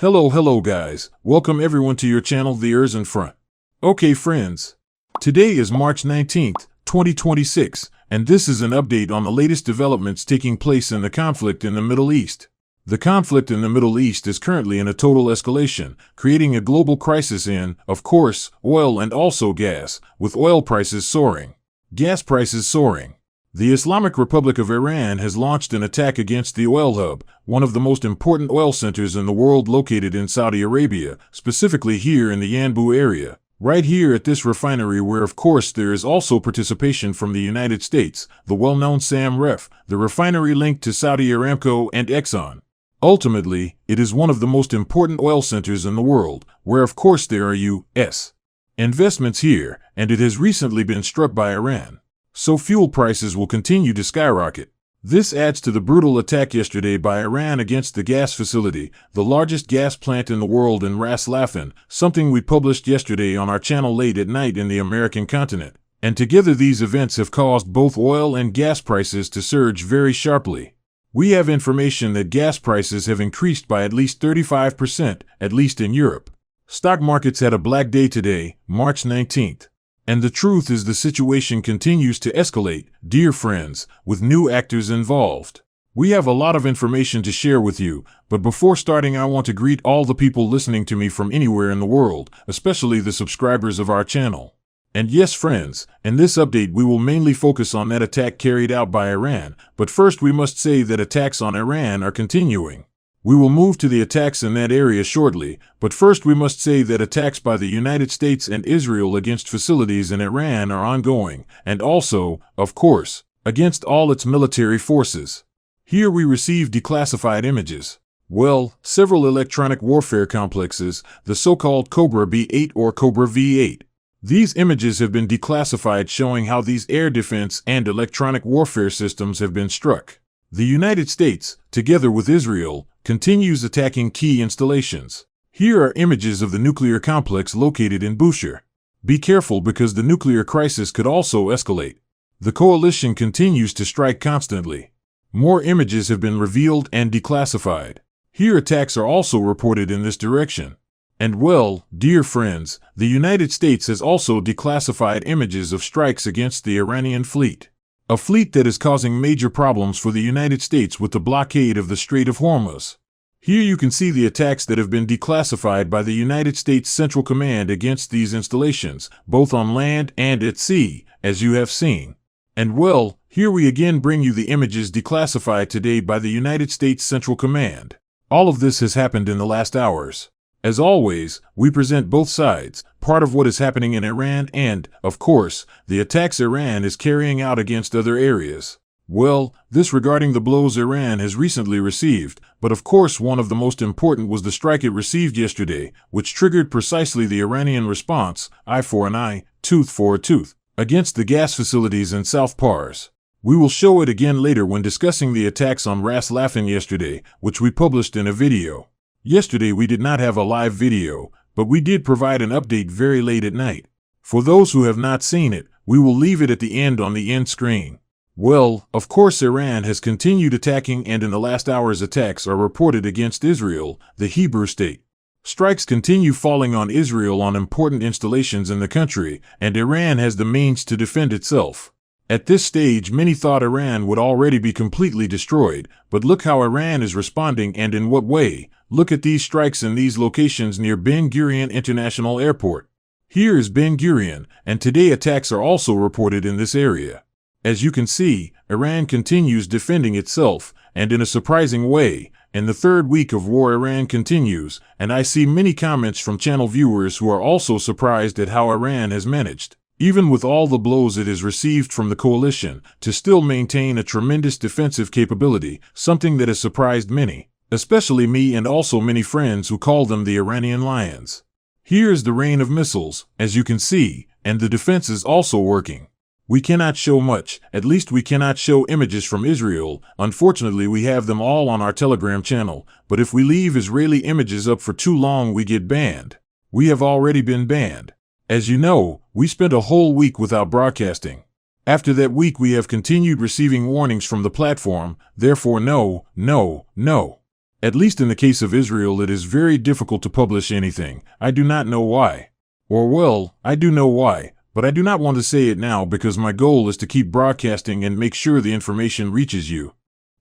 Hello guys. Welcome everyone to your channel, The Ears in Front. Okay friends, today is March 19th, 2026, and this is an update on the latest developments taking place in the conflict in the Middle East. The conflict in the Middle East is currently in a total escalation, creating a global crisis in, of course, oil and also gas, with oil prices soaring. Gas prices soaring. The Islamic Republic of Iran has launched an attack against the oil hub, one of the most important oil centers in the world located in Saudi Arabia, specifically here in the Yanbu area, right here at this refinery where of course there is also participation from the United States, the well-known SAM-REF, the refinery linked to Saudi Aramco and Exxon. Ultimately, it is one of the most important oil centers in the world, where of course there are U.S. investments here, and it has recently been struck by Iran. So fuel prices will continue to skyrocket. This adds to the brutal attack yesterday by Iran against the gas facility, the largest gas plant in the world in Ras Laffan, something we published yesterday on our channel late at night in the American continent. And together these events have caused both oil and gas prices to surge very sharply. We have information that gas prices have increased by at least 35%, at least in Europe. Stock markets had a black day today, March 19th. And the truth is the situation continues to escalate, dear friends, with new actors involved. We have a lot of information to share with you, but before starting I want to greet all the people listening to me from anywhere in the world, especially the subscribers of our channel. And yes friends, in this update we will mainly focus on that attack carried out by Iran, but first we must say that attacks on Iran are continuing. We will move to the attacks in that area shortly, but first we must say that attacks by the United States and Israel against facilities in Iran are ongoing, and also, of course, against all its military forces. Here we receive declassified images. Well, several electronic warfare complexes, the so-called Cobra B8 or Cobra V8. These images have been declassified showing how these air defense and electronic warfare systems have been struck. The United States, together with Israel, continues attacking key installations. Here are images of the nuclear complex located in Bushehr. Be careful because the nuclear crisis could also escalate. The coalition continues to strike constantly. More images have been revealed and declassified. Here attacks are also reported in this direction. And well, dear friends, the United States has also declassified images of strikes against the Iranian fleet. A fleet that is causing major problems for the United States with the blockade of the Strait of Hormuz. Here you can see the attacks that have been declassified by the United States Central Command against these installations, both on land and at sea, as you have seen. And well, here we again bring you the images declassified today by the United States Central Command. All of this has happened in the last hours. As always, we present both sides, part of what is happening in Iran and, of course, the attacks Iran is carrying out against other areas. Well, this regarding the blows Iran has recently received, but of course one of the most important was the strike it received yesterday, which triggered precisely the Iranian response, eye for an eye, tooth for a tooth, against the gas facilities in South Pars. We will show it again later when discussing the attacks on Ras Laffan yesterday, which we published in a video. Yesterday we did not have a live video, but we did provide an update very late at night. For those who have not seen it, we will leave it at the end on the end screen. Well, of course Iran has continued attacking and in the last hours attacks are reported against Israel, the Hebrew state. Strikes continue falling on Israel on important installations in the country, and Iran has the means to defend itself. At this stage many thought Iran would already be completely destroyed, but look how Iran is responding and in what way. Look at these strikes in these locations near Ben Gurion International Airport. Here is Ben Gurion, and today attacks are also reported in this area. As you can see, Iran continues defending itself, and in a surprising way. In the third week of war Iran continues, and I see many comments from channel viewers who are also surprised at how Iran has managed, even with all the blows it has received from the coalition, to still maintain a tremendous defensive capability, something that has surprised many. Especially me and also many friends who call them the Iranian lions. Here is the rain of missiles, as you can see, and the defense is also working. We cannot show much, at least we cannot show images from Israel. Unfortunately we have them all on our Telegram channel, but if we leave Israeli images up for too long we get banned. We have already been banned. As you know, we spent a whole week without broadcasting. After that week we have continued receiving warnings from the platform, therefore no. At least in the case of Israel, it is very difficult to publish anything. I do not know why. Or well, I do know why, but I do not want to say it now because my goal is to keep broadcasting and make sure the information reaches you.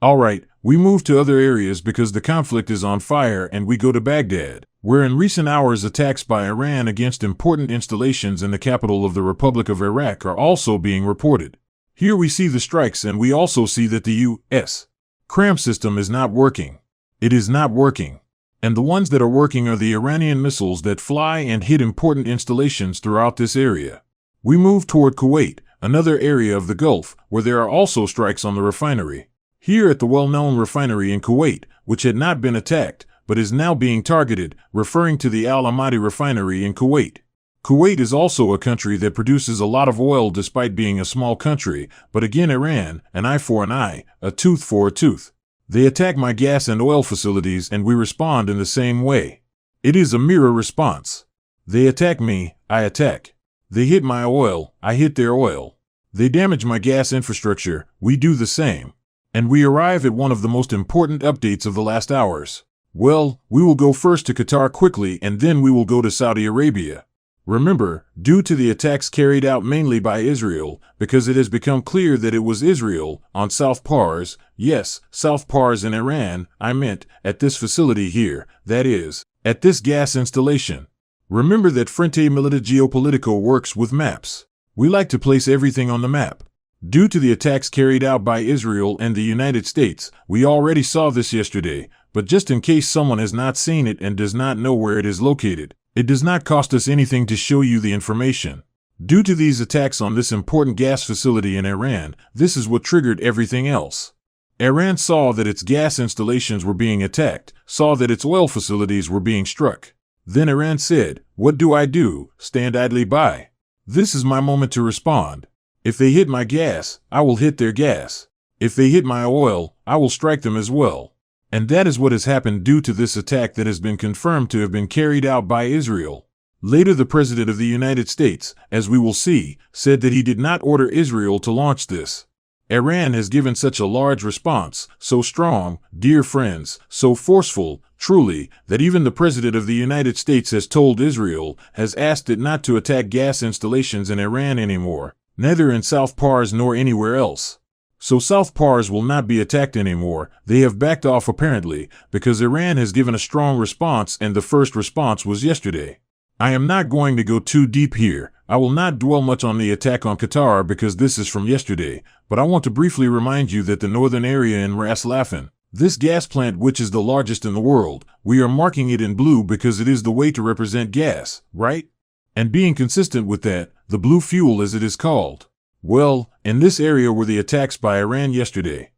Alright, we move to other areas because the conflict is on fire, and we go to Baghdad, where in recent hours attacks by Iran against important installations in the capital of the Republic of Iraq are also being reported. Here we see the strikes, and we also see that the U.S. CRAM system is not working. It is not working. And the ones that are working are the Iranian missiles that fly and hit important installations throughout this area. We move toward Kuwait, another area of the Gulf, where there are also strikes on the refinery. Here at the well-known refinery in Kuwait, which had not been attacked, but is now being targeted, referring to the Al Ahmadi refinery in Kuwait. Kuwait is also a country that produces a lot of oil despite being a small country, but again Iran, an eye for an eye, a tooth for a tooth. They attack my gas and oil facilities and we respond in the same way. It is a mirror response. They attack me, I attack. They hit my oil, I hit their oil. They damage my gas infrastructure, we do the same. And we arrive at one of the most important updates of the last hours. Well, we will go first to Qatar quickly and then we will go to Saudi Arabia. Remember, due to the attacks carried out mainly by Israel, because it has become clear that it was Israel, on South Pars, yes, South Pars in Iran, I meant, at this facility here, that is, at this gas installation. Remember that Frente Milita Geopolitico works with maps. We like to place everything on the map. Due to the attacks carried out by Israel and the United States, we already saw this yesterday, but just in case someone has not seen it and does not know where it is located, it does not cost us anything to show you the information. Due to these attacks on this important gas facility in Iran, this is what triggered everything else. Iran saw that its gas installations were being attacked, saw that its oil facilities were being struck. Then Iran said, "What do I do? Stand idly by? This is my moment to respond. If they hit my gas, I will hit their gas. If they hit my oil, I will strike them as well." And that is what has happened due to this attack that has been confirmed to have been carried out by Israel. Later, the President of the United States, as we will see, said that he did not order Israel to launch this. Iran has given such a large response, so strong, dear friends, so forceful, truly, that even the President of the United States has told Israel, has asked it not to attack gas installations in Iran anymore, neither in South Pars nor anywhere else. So South Pars will not be attacked anymore. They have backed off apparently, because Iran has given a strong response and the first response was yesterday. I am not going to go too deep here. I will not dwell much on the attack on Qatar because this is from yesterday, but I want to briefly remind you that the northern area in Ras Laffan, this gas plant which is the largest in the world, we are marking it in blue because it is the way to represent gas, right? And being consistent with that, the blue fuel as it is called. Well, in this area were the attacks by Iran yesterday.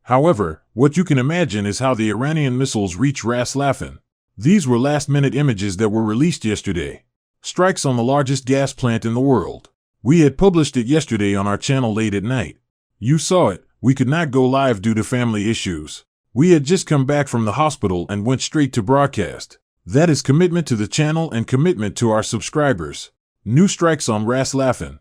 However, what you can imagine is how the Iranian missiles reach Ras Laffan. These were last-minute images that were released yesterday. Strikes on the largest gas plant in the world. We had published it yesterday on our channel late at night. You saw it. We could not go live due to family issues. We had just come back from the hospital and went straight to broadcast. That is commitment to the channel and commitment to our subscribers. New strikes on Ras Laffan.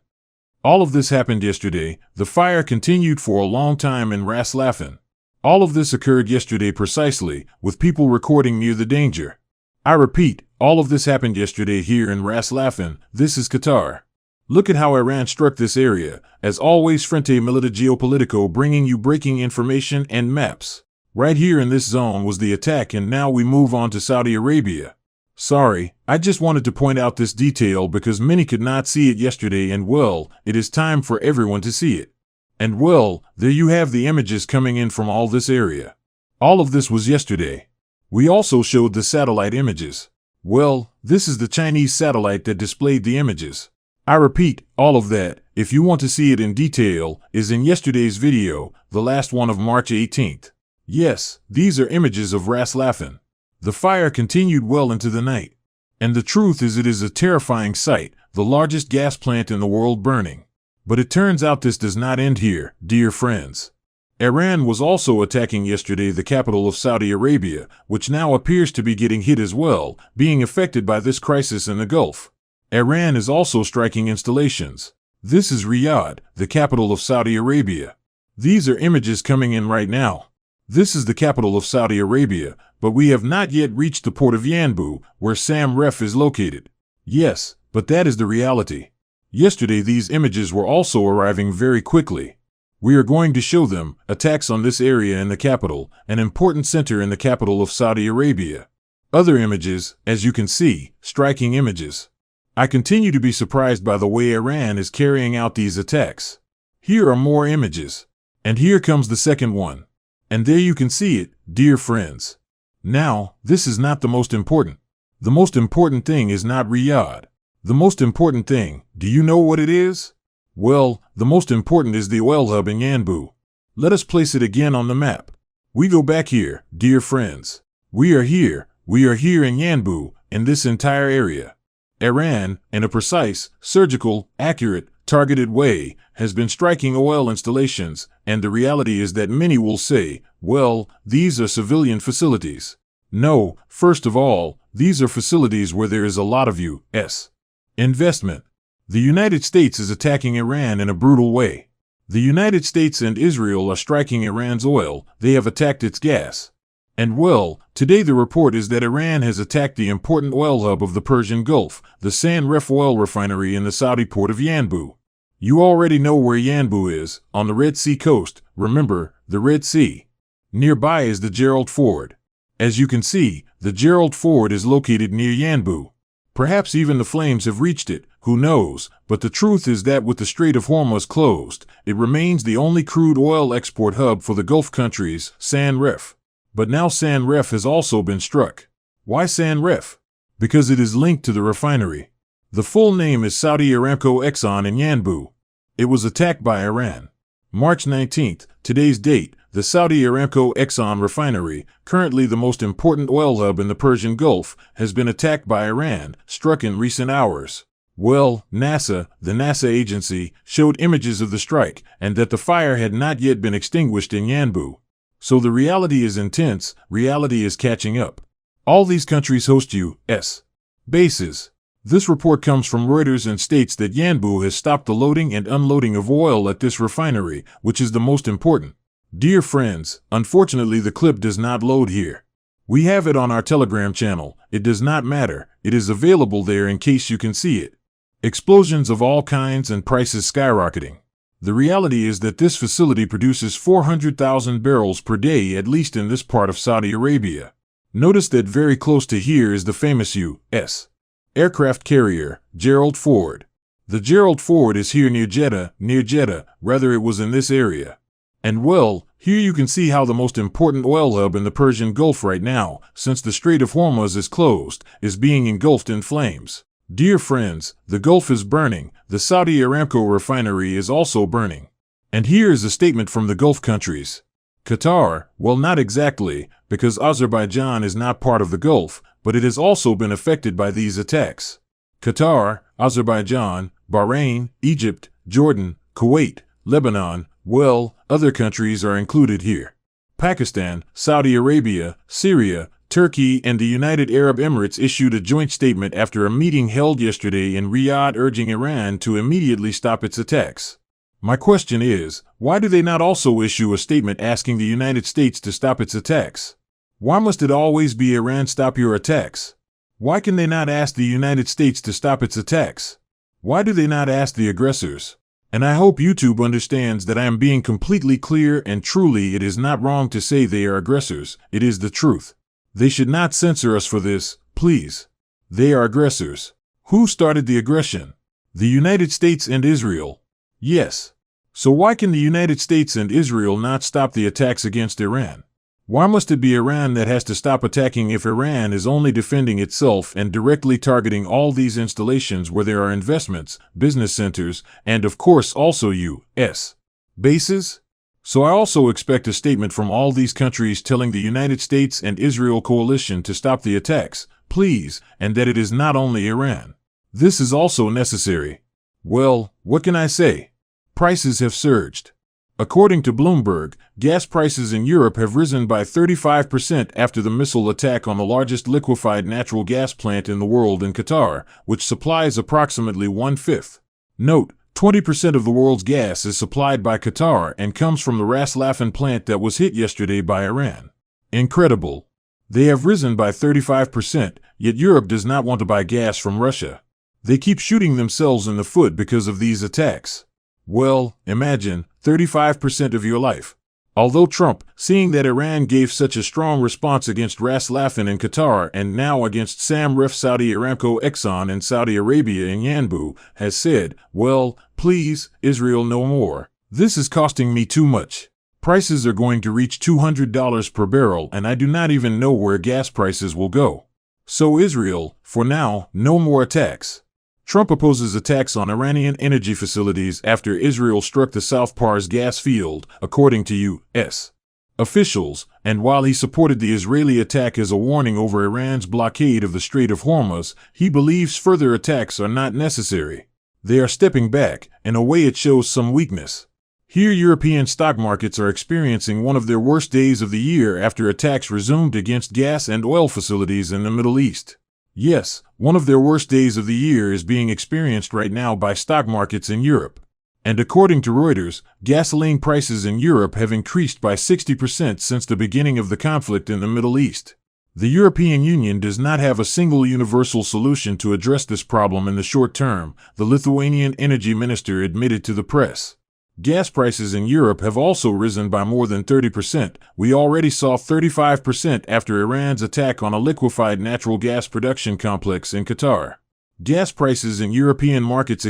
All of this happened yesterday. The fire continued for a long time in Ras Laffan. All of this occurred yesterday precisely, with people recording near the danger. I repeat, all of this happened yesterday here in Ras Laffan. This is Qatar. Look at how Iran struck this area. As always, Frente Milita Geopolitico bringing you breaking information and maps. Right here in this zone was the attack, and now we move on to Saudi Arabia. Sorry, I just wanted to point out this detail because many could not see it yesterday, and well, it is time for everyone to see it. And well, there you have the images coming in from all this area. All of this was yesterday. We also showed the satellite images. Well, this is the Chinese satellite that displayed the images. I repeat, all of that, if you want to see it in detail, is in yesterday's video, the last one of March 18th. Yes, these are images of Ras Laffan. The fire continued well into the night. And the truth is, it is a terrifying sight, the largest gas plant in the world burning. But it turns out this does not end here, dear friends. Iran was also attacking yesterday the capital of Saudi Arabia, which now appears to be getting hit as well, being affected by this crisis in the Gulf. Iran is also striking installations. This is Riyadh, the capital of Saudi Arabia. These are images coming in right now. This is the capital of Saudi Arabia, but we have not yet reached the port of Yanbu, where Sam Ref is located. Yes, but that is the reality. Yesterday these images were also arriving very quickly. We are going to show them attacks on this area in the capital, an important center in the capital of Saudi Arabia. Other images, as you can see, striking images. I continue to be surprised by the way Iran is carrying out these attacks. Here are more images. And here comes the second one. And there you can see it, dear friends. Now, this is not the most important. The most important thing is not Riyadh. The most important thing, do you know what it is? Well, the most important is the oil hub in Yanbu. Let us place it again on the map. We go back here, dear friends. We are here in Yanbu, in this entire area. Iran, in a precise, surgical, accurate, targeted way, has been striking oil installations, and the reality is that many will say, well, these are civilian facilities. No, first of all, these are facilities where there is a lot of U.S. investment. The United States is attacking Iran in a brutal way. The United States and Israel are striking Iran's oil, they have attacked its gas. And well, today the report is that Iran has attacked the important oil hub of the Persian Gulf, the San Ref oil refinery in the Saudi port of Yanbu. You already know where Yanbu is, on the Red Sea coast, remember, the Red Sea. Nearby is the Gerald Ford. As you can see, the Gerald Ford is located near Yanbu. Perhaps even the flames have reached it, who knows, but the truth is that with the Strait of Hormuz closed, it remains the only crude oil export hub for the Gulf countries, San Ref. But now San Ref has also been struck. Why San Ref? Because it is linked to the refinery. The full name is Saudi Aramco Exxon in Yanbu. It was attacked by Iran. March 19th, today's date, the Saudi Aramco Exxon refinery, currently the most important oil hub in the Persian Gulf, has been attacked by Iran, struck in recent hours. Well, NASA, the NASA agency, showed images of the strike, and that the fire had not yet been extinguished in Yanbu. So the reality is intense, reality is catching up. All these countries host U.S. bases. This report comes from Reuters and states that Yanbu has stopped the loading and unloading of oil at this refinery, which is the most important. Dear friends, unfortunately the clip does not load here. We have it on our Telegram channel. It does not matter. It is available there in case you can see it. Explosions of all kinds and prices skyrocketing. The reality is that this facility produces 400,000 barrels per day, at least in this part of Saudi Arabia. Notice that very close to here is the famous U.S. aircraft carrier, Gerald Ford. The Gerald Ford is here near Jeddah, rather it was in this area. And well, here you can see how the most important oil hub in the Persian Gulf right now, since the Strait of Hormuz is closed, is being engulfed in flames. Dear friends, the Gulf is burning, the Saudi Aramco refinery is also burning. And here is a statement from the Gulf countries. Qatar, well not exactly, because Azerbaijan is not part of the Gulf, but it has also been affected by these attacks. Qatar, Azerbaijan, Bahrain, Egypt, Jordan, Kuwait, Lebanon, well, other countries are included here. Pakistan, Saudi Arabia, Syria, Turkey and the United Arab Emirates issued a joint statement after a meeting held yesterday in Riyadh urging Iran to immediately stop its attacks. My question is, why do they not also issue a statement asking the United States to stop its attacks? Why must it always be Iran stop your attacks? Why can they not ask the United States to stop its attacks? Why do they not ask the aggressors? And I hope YouTube understands that I am being completely clear, and truly it is not wrong to say they are aggressors, it is the truth. They should not censor us for this, please. They are aggressors. Who started the aggression? The United States and Israel. Yes. So why can the United States and Israel not stop the attacks against Iran? Why must it be Iran that has to stop attacking if Iran is only defending itself and directly targeting all these installations where there are investments, business centers, and of course also U.S. bases? So I also expect a statement from all these countries telling the United States and Israel coalition to stop the attacks, please, and that it is not only Iran. This is also necessary. Well, what can I say? Prices have surged. According to Bloomberg, gas prices in Europe have risen by 35% after the missile attack on the largest liquefied natural gas plant in the world in Qatar, which supplies approximately 1/5. Note, 20% of the world's gas is supplied by Qatar and comes from the Ras Laffan plant that was hit yesterday by Iran. Incredible. They have risen by 35%, yet Europe does not want to buy gas from Russia. They keep shooting themselves in the foot because of these attacks. Well, imagine 35% of your life. Although Trump, seeing that Iran gave such a strong response against Ras Laffan in Qatar and now against Samref Saudi Aramco Exxon and Saudi Arabia in Yanbu, has said, well, please, Israel no more. This is costing me too much. Prices are going to reach $200 per barrel and I do not even know where gas prices will go. So Israel, for now, no more attacks. Trump opposes attacks on Iranian energy facilities after Israel struck the South Pars gas field, according to U.S. officials, and while he supported the Israeli attack as a warning over Iran's blockade of the Strait of Hormuz, he believes further attacks are not necessary. They are stepping back, in a way it shows some weakness. Here European stock markets are experiencing one of their worst days of the year after attacks resumed against gas and oil facilities in the Middle East. Yes, one of their worst days of the year is being experienced right now by stock markets in Europe. And according to Reuters, gasoline prices in Europe have increased by 60% since the beginning of the conflict in the Middle East. The European Union does not have a single universal solution to address this problem in the short term, the Lithuanian energy minister admitted to the press. Gas prices in Europe have also risen by more than 30%. We already saw 35% after Iran's attack on a liquefied natural gas production complex in Qatar. Gas prices in European markets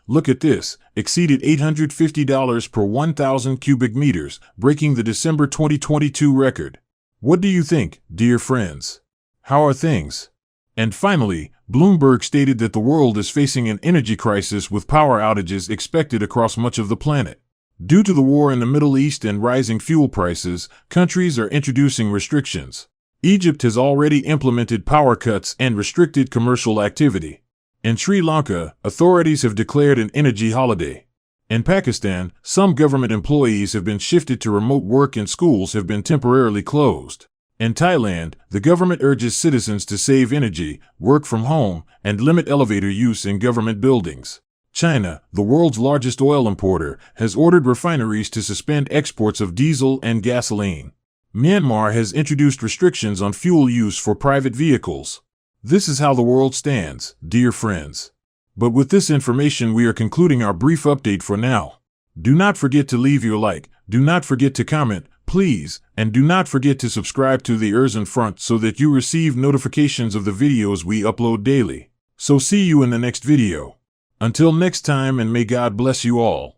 look at this, exceeded $850 per 1,000 cubic meters, breaking the December 2022 record. What do you think, dear friends? How are things? And finally, Bloomberg stated that the world is facing an energy crisis with power outages expected across much of the planet. Due to the war in the Middle East and rising fuel prices, countries are introducing restrictions. Egypt has already implemented power cuts and restricted commercial activity. In Sri Lanka, authorities have declared an energy holiday. In Pakistan, some government employees have been shifted to remote work and schools have been temporarily closed. In Thailand, the government urges citizens to save energy, work from home, and limit elevator use in government buildings. China, the world's largest oil importer, has ordered refineries to suspend exports of diesel and gasoline. Myanmar has introduced restrictions on fuel use for private vehicles. This is how the world stands, dear friends. But with this information we are concluding our brief update for now. Do not forget to leave your like, do not forget to comment, please, and do not forget to subscribe to the Ears in Front so that you receive notifications of the videos we upload daily. So see you in the next video. Until next time, and may God bless you all.